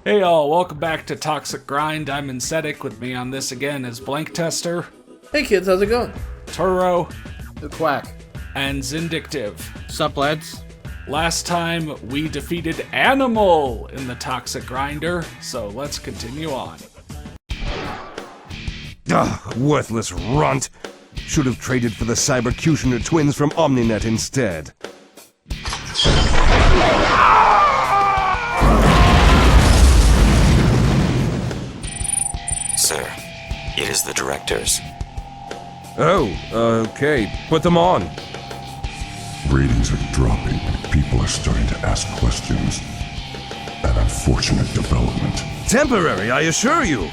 Hey all, welcome back to Toxic Grind. I'm Insetic. With me on this again is Blank Tester, Hey kids, how's it going? Turo, The Quack. and Zindictive. Sup, lads? Last time we defeated Animal in the Toxic Grinder, so let's continue on. Worthless runt. Should have traded for the Cybercutioner twins from Omninet instead. Sir, it is the directors. Oh, okay. Put them on. Ratings are dropping and people are starting to ask questions. An unfortunate development. Temporary, I assure you.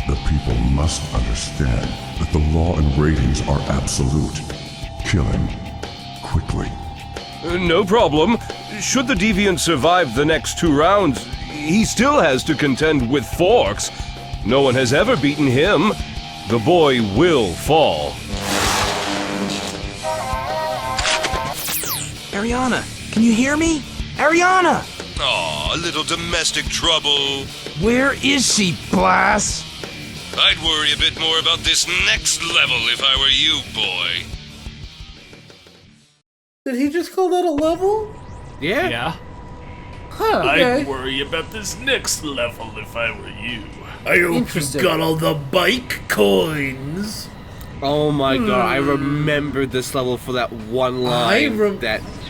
The people must understand that the law and ratings are absolute. Kill him. Quickly. No problem. Should the Deviant survive the next 2 rounds, he still has to contend with Forks. No one has ever beaten him. The boy will fall. Ariana, can you hear me? Ariana! Aw, a little domestic trouble. Where is she, Blast? I'd worry a bit more about this next level if I were you, boy. Did he just call that a level? Yeah? Huh, okay. I'd worry about this next level if I were you. I hope Interesting. you got all the bike coins. Oh my god, I remember this level for that one I line.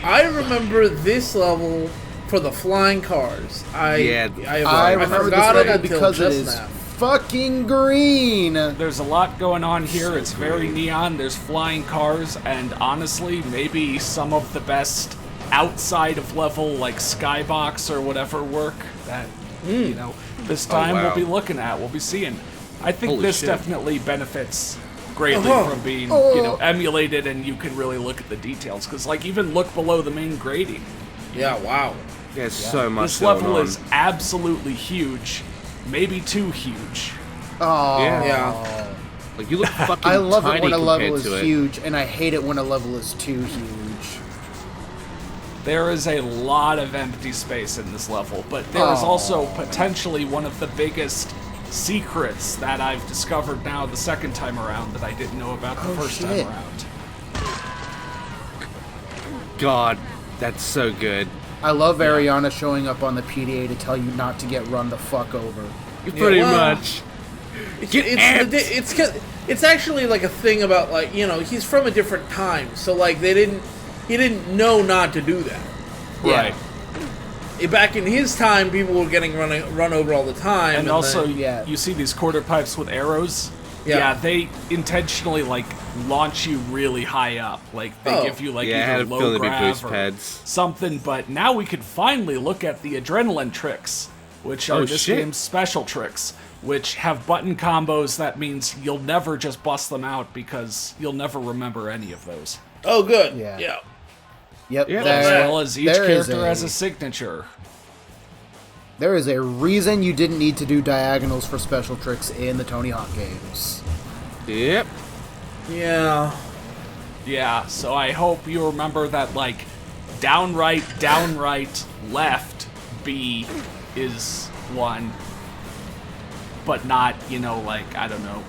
I remember this level for the flying cars. I remember forgot this it level until because it just is now. fucking green. There's a lot going on here. It's very neon. There's flying cars, and honestly, maybe some of the best outside of level, like skybox or whatever work that, this time wow. we'll be looking at, we'll be seeing. I think Holy this shit. definitely benefits greatly from being, emulated, and you can really look at the details. Because, even look below the main grading. Yeah, wow. There's so much This going level on. is absolutely huge. Maybe too huge. Oh. Yeah. Like, you look fucking I love tiny it when a level compared is to it. huge, and I hate it when a level is too huge. There is a lot of empty space in this level, but there is also potentially one of the biggest secrets that I've discovered now the second time around that I didn't know about the first shit. time around. God, that's so good. I love Ariana showing up on the PDA to tell you not to get run the fuck over. Pretty well, much. It's actually like a thing about he's from a different time, so he didn't know not to do that. Right. Back in his time, people were getting run over all the time, And also, yeah. you see these quarter pipes with arrows? Yeah. They intentionally, launch you really high up. They give you, Yeah, I had either a low feeling it'd be grav boost or pads. something, but now we can finally look at the adrenaline tricks, which are this shit. game's special tricks, which have button combos. That means you'll never just bust them out because you'll never remember any of those. Oh, good. Yeah. Yeah. Yep. Yeah. As there- well as each there is character has a signature. There is a reason you didn't need to do diagonals for special tricks in the Tony Hawk games. Yep. Yeah. Yeah, so I hope you remember that, down right, left, B is one, but not, I don't know,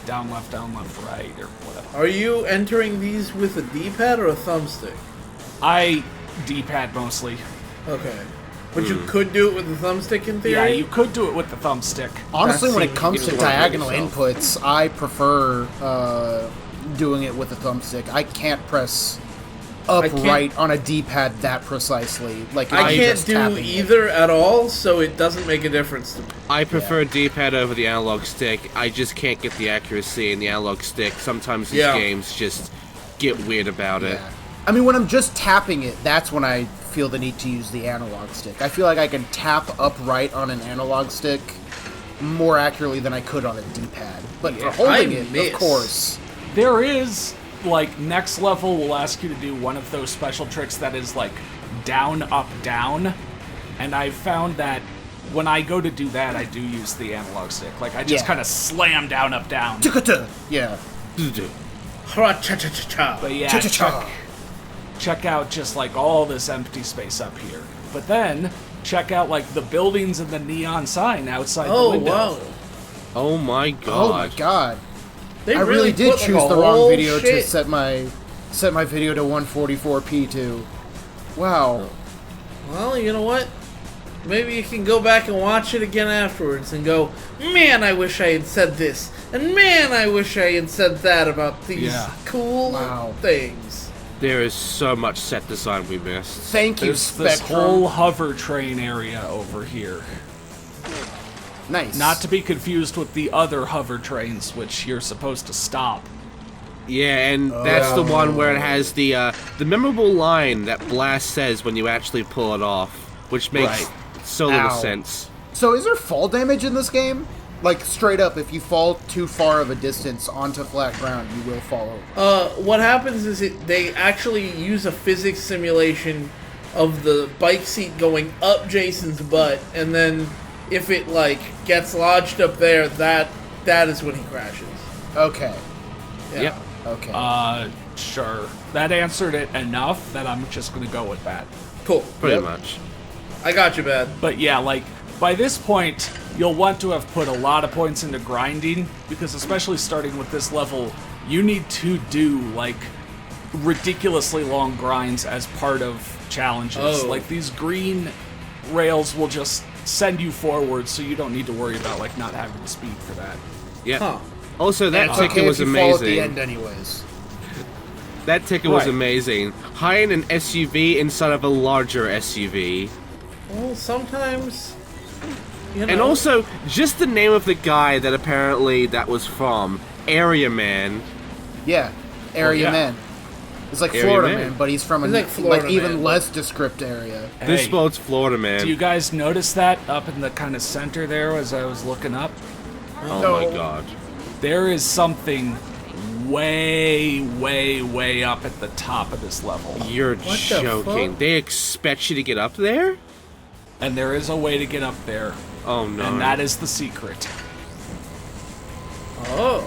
down, left, right, or whatever. Are you entering these with a D-pad or a thumbstick? I D-pad mostly. Okay. But you could do it with the thumbstick in theory? Yeah, you could do it with the thumbstick. Honestly, when it seems comes to even work by diagonal yourself. inputs, I prefer doing it with a thumbstick. I can't press upright on a D-pad that precisely. I I'm can't just do tapping it. either at all, so it doesn't make a difference to me. I prefer D-pad over the analog stick. I just can't get the accuracy in the analog stick. Sometimes these games just get weird about it. Yeah. I mean, when I'm just tapping it, that's when I feel the need to use the analog stick. I feel like I can tap upright on an analog stick more accurately than I could on a D-pad. But for holding of course. There is, next level will ask you to do one of those special tricks that is, down, up, down. And I've found that when I go to do that, I do use the analog stick. I just kind of slam down, up, down. Yeah. Cha-cha-cha-cha. But yeah, check out just all this empty space up here. But then check out like the buildings and the neon sign outside the Oh window. wow. Oh my god. Oh my god. They I really did put, like, choose a the wrong whole video to shit. set my video to 144p to. Wow. Well, you know what? Maybe you can go back and watch it again afterwards and go, man, I wish I had said this, and man, I wish I had said that about these cool things. There is so much set design we missed. Thank you, There's this Spectrum. whole hover train area over here. Nice. Not to be confused with the other hover trains, which you're supposed to stop. Yeah, and that's the one where it has the memorable line that Blast says when you actually pull it off, which makes so little sense. So is there fall damage in this game? Like, straight up, if you fall too far of a distance onto flat ground, you will fall over. What happens is they actually use a physics simulation of the bike seat going up Jason's butt, and then if it, like, gets lodged up there, that is when he crashes. Okay. Yeah. Yep. Okay. Sure. That answered it enough that I'm just gonna go with that. Cool. Pretty much. I got you, Bad. But yeah, like, by this point, you'll want to have put a lot of points into grinding, because especially starting with this level, you need to do, like, ridiculously long grinds as part of challenges. Oh. Like, these green rails will just send you forward, so you don't need to worry about, like, not having the speed for that. Yeah. Huh. Also, that It's ticket okay was if you fall at amazing. the end anyways. That ticket was Right. amazing. Hiring an SUV inside of a larger SUV. Well, sometimes, you know. And also, just the name of the guy that apparently that was from, Area Man. Yeah. Area yeah. Man. It's like Area Florida Man. Man, but he's from a He's like Florida even Man. less descript area. This Hey, boat's Florida Man. do you guys notice that up in the kind of center there as I was looking up? Oh my god. There is something way, way, way up at the top of this level. You're the joking. fuck? They expect you to get up there? And there is a way to get up there. Oh no. And that is the secret. Oh.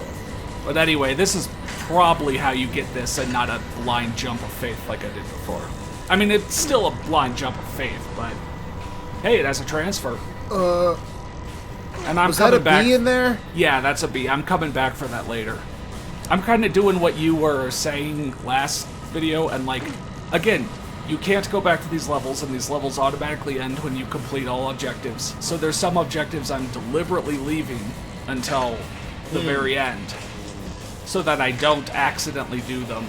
But anyway, this is probably how you get this and not a blind jump of faith like I did before. I mean, it's still a blind jump of faith, but hey, it has a transfer. And I'm Was that coming a back. B in there? Yeah, that's a B. I'm coming back for that later. I'm kind of doing what you were saying last video, and like, again, you can't go back to these levels, and these levels automatically end when you complete all objectives. So there's some objectives I'm deliberately leaving until the very end, so that I don't accidentally do them.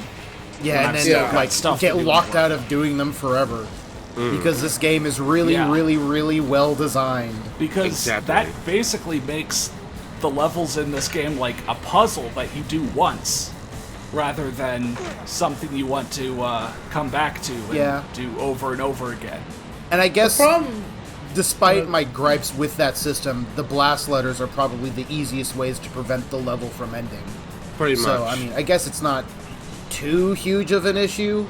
Yeah, I've and then still got like stuff to get do locked before. out of doing them forever. Because this game is really, Yeah. really, really well designed. Because Exactly. that basically makes the levels in this game like a puzzle that you do once, rather than something you want to come back to and do over and over again. And I guess, Problem. despite my gripes with that system, the blast letters are probably the easiest ways to prevent the level from ending. Pretty much. So, I mean, I guess it's not too huge of an issue.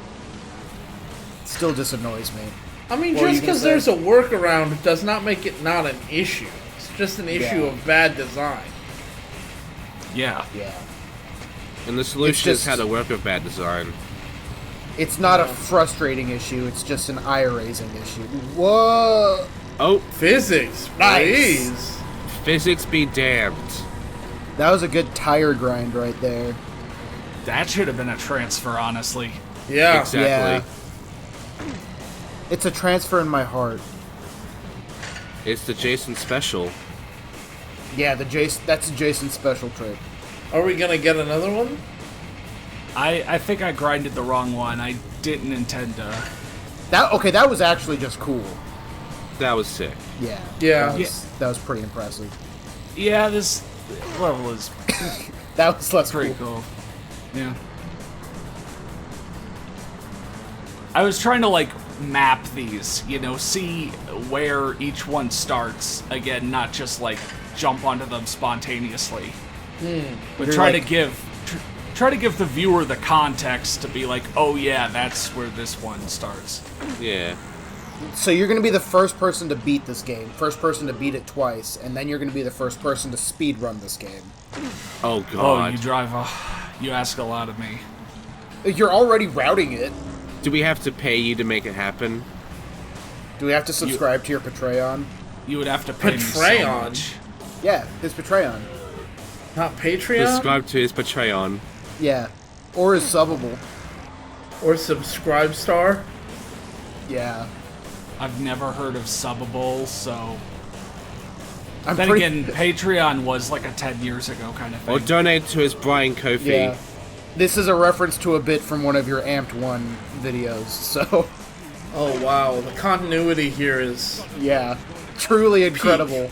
It still just annoys me. I mean, What were just you gonna because say? there's a workaround does not make it not an issue. It's just an issue Yeah. of bad design. Yeah. Yeah. And the solution is just- how to work with bad design. It's not a frustrating issue, it's just an eye-raising issue. Whoa! Oh, Physics, Nice. please. physics be damned. That was a good tire grind right there. That should have been a transfer, honestly. Yeah. Exactly. Yeah. It's a transfer in my heart. It's the Jason special. Yeah, that's a Jason special trick. Are we gonna get another one? I think I grinded the wrong one. I didn't intend to. That was actually just cool. That was sick. Yeah. Yeah. That was pretty impressive. Yeah, this level is That was less pretty cool. cool. Yeah. I was trying to, like, map these, you know, see where each one starts. Again, not just, like, jump onto them spontaneously. But You're try like- to give the viewer the context to be like, oh yeah, that's where this one starts. Yeah. So you're going to be the first person to beat this game, first person to beat it twice, and then you're going to be the first person to speed run this game. Oh Oh, god. you drive you ask a lot of me. You're already routing it. Do we have to pay you to make it happen? Do we have to subscribe to your Patreon? You would have to pay me so Patreon? much. Yeah, his Patreon. Not Patreon? Subscribe to his Patreon. Yeah. Or his Subbable. Or Subscribe Star? Yeah. I've never heard of Subbable, so... I'm Then pretty- again, Patreon was like a 10 years ago kind of thing. Or donate to his Brian Kofi. Yeah. This is a reference to a bit from one of your Amped 1 videos, so... Oh, wow. The continuity here is... Yeah. Truly incredible.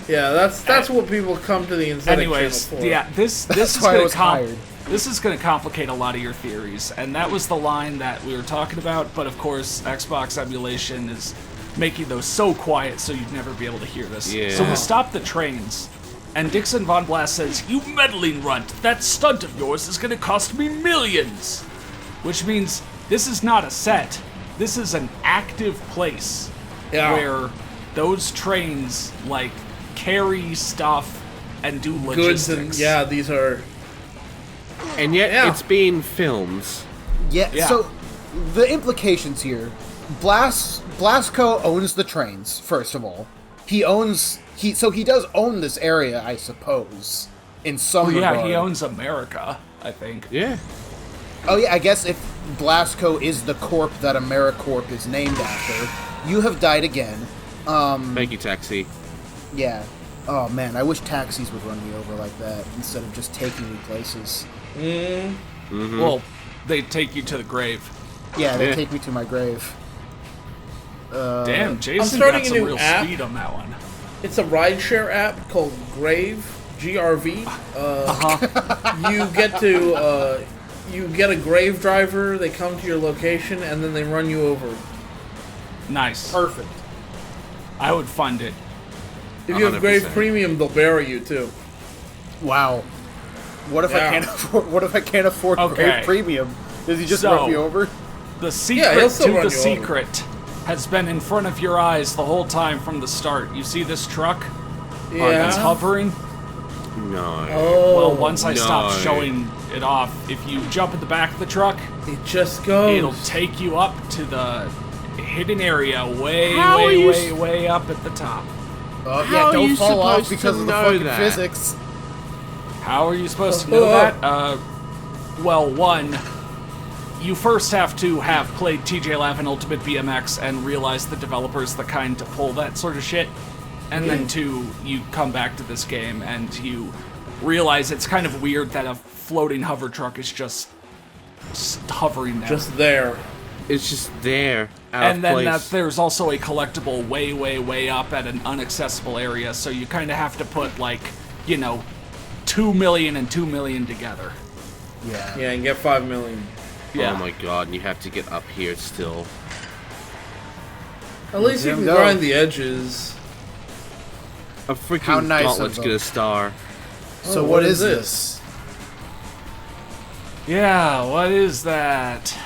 Yeah, that's what people come to the Incendic Anyways, channel for. yeah, this That's is why I gonna was hired. This is going to complicate a lot of your theories, and that was the line that we were talking about. But of course, Xbox emulation is making those so quiet, so you'd never be able to hear this. Yeah. So we stop the trains, and Dixon Von Blast says, "You meddling runt! That stunt of yours is going to cost me millions." Which means this is not a set. This is an active place where those trains like carry stuff and do logistics. Goods and yeah, these are. And yet it's being filmed. Yeah, so the implications here. Blasco owns the trains, first of all. He does own this area, I suppose. In some regard. He owns America, I think. Yeah. Oh yeah, I guess if Blasco is the corp that AmeriCorp is named after, you have died again. Thank you, Taxi. Yeah. Oh man, I wish taxis would run me over like that instead of just taking me places. Mm-hmm. Well, they take you to the grave. Yeah, they take me to my grave. Damn, Jason I'm starting got a some new real app. speed on that one. It's a rideshare app called Grave, GRV. You get a grave driver. They come to your location and then they run you over. Nice. Perfect. I would fund it. If you have 100%. Grave Premium, they'll bury you too. Wow. What if Yeah. I can't afford? What if I can't afford Okay. Grave Premium? Does he just So- run me over? The he'll secret still to run the you over. secret has been in front of your eyes the whole time from the start. You see this truck that's hovering? No. Oh, Well, once I stop no. showing it off, if you jump in the back of the truck, it just goes. it'll take you up to the hidden area way, How are you way up at the top. Yeah, How are don't you fall off supposed because to of the know fucking that? physics. How are you supposed to know that? Well, one, you first have to have played TJ11 Ultimate BMX and realize the developer's the kind to pull that sort of shit. And then two, you come back to this game and you realize it's kind of weird that a floating hover truck is just hovering there. Just there. It's just there, out And of then place. there's also a collectible way up at an inaccessible area, so you kind of have to put, like, 2 million and 2 million together. Yeah. Yeah, and get 5 million. Yeah. Oh my god, and you have to get up here still. At least you can Go. grind the edges. A freaking How nice of gauntlet's them. get a star. So what what is is this? this? Yeah, what is that?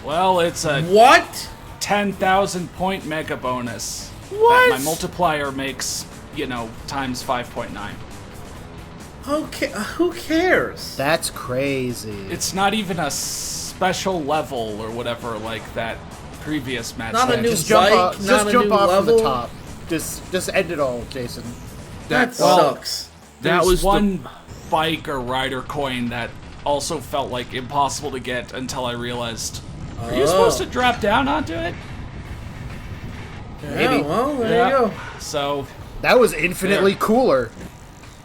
Well, it's a What? 10,000 point mega bonus. What? That my multiplier makes, times 5.9. Okay, who cares? That's crazy. It's not even a special level or whatever like that previous match. Not a said. new just jump bike, off, not just a jump new off from the level? top. Just end it all, Jason. That Well, sucks. That There's was one bike or rider coin that also felt like impossible to get until I realized, are you supposed to drop down onto it? Yeah, Maybe. well, there you go. So, That was infinitely cooler.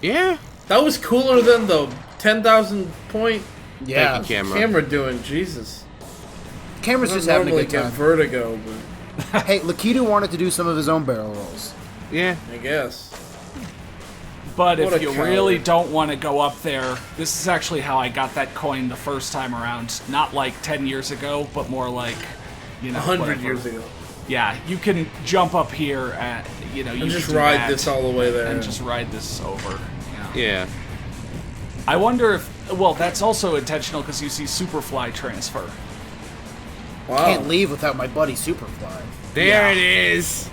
Yeah. That was cooler than the 10,000 point Yeah. Thank you, camera. camera doing. Jesus. Camera's I just don't having a normally good get time. vertigo, but Hey, Lakitu wanted to do some of his own barrel rolls. Yeah. I guess. but What if a you coward. really don't want to go up there, this is actually how I got that coin the first time around. Not like 10 years ago, but more like, 100 whatever. years ago. Yeah, you can jump up here and, you And just can do ride that this all the way there. and just ride this over. Yeah. I wonder if, well, that's also intentional because you see Superfly transfer. Wow. Can't leave without my buddy Superfly. There Yeah. it is.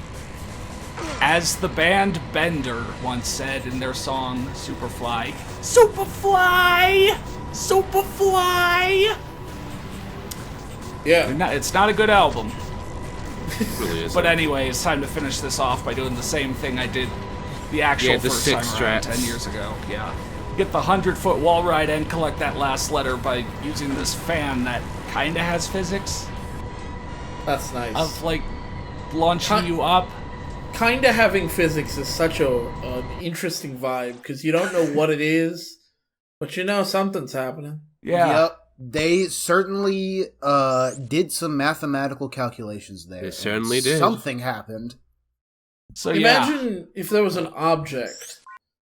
As the band Bender once said in their song Superfly, Superfly! Superfly! Yeah. It's not a good album. It really is. But anyway, it's time to finish this off by doing the same thing I did the actual the first time six around strats. 10 years ago. Yeah. Get the 100-foot wall ride and collect that last letter by using this fan that kinda has physics. That's nice. Of, like, launching you up. Kinda having physics is such an interesting vibe, because you don't know what it is, but you know something's happening. Yeah. Yep. They certainly did some mathematical calculations there. They certainly did. Something happened. So Imagine if there was an object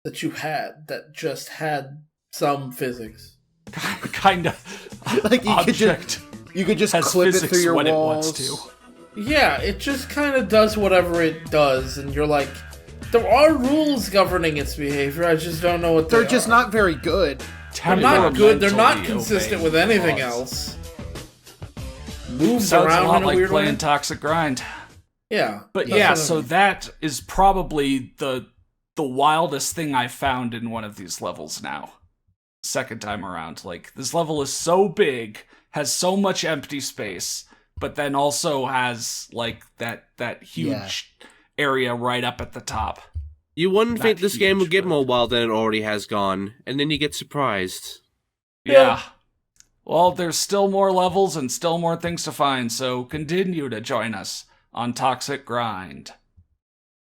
that you had that just had some physics. kind of Like you could just has clip it physics through your when walls. it wants to. Yeah, it just kind of does whatever it does, and you're like, there are rules governing its behavior, I just don't know what They're just not very good. They're not good, they're not Temperamentally consistent obeying with anything laws. else. Moves Sounds around a lot in a like weird playing way. Toxic Grind. Yeah. But that's yeah, what I so mean. that is probably the wildest thing I found in one of these levels now. Second time around. Like, this level is so big, has so much empty space, but then also has, like, that huge area right up at the top. You wouldn't think this game would get but- more wild than it already has gone, and then you get surprised. Yeah. Well, there's still more levels and still more things to find, so continue to join us on Toxic Grind.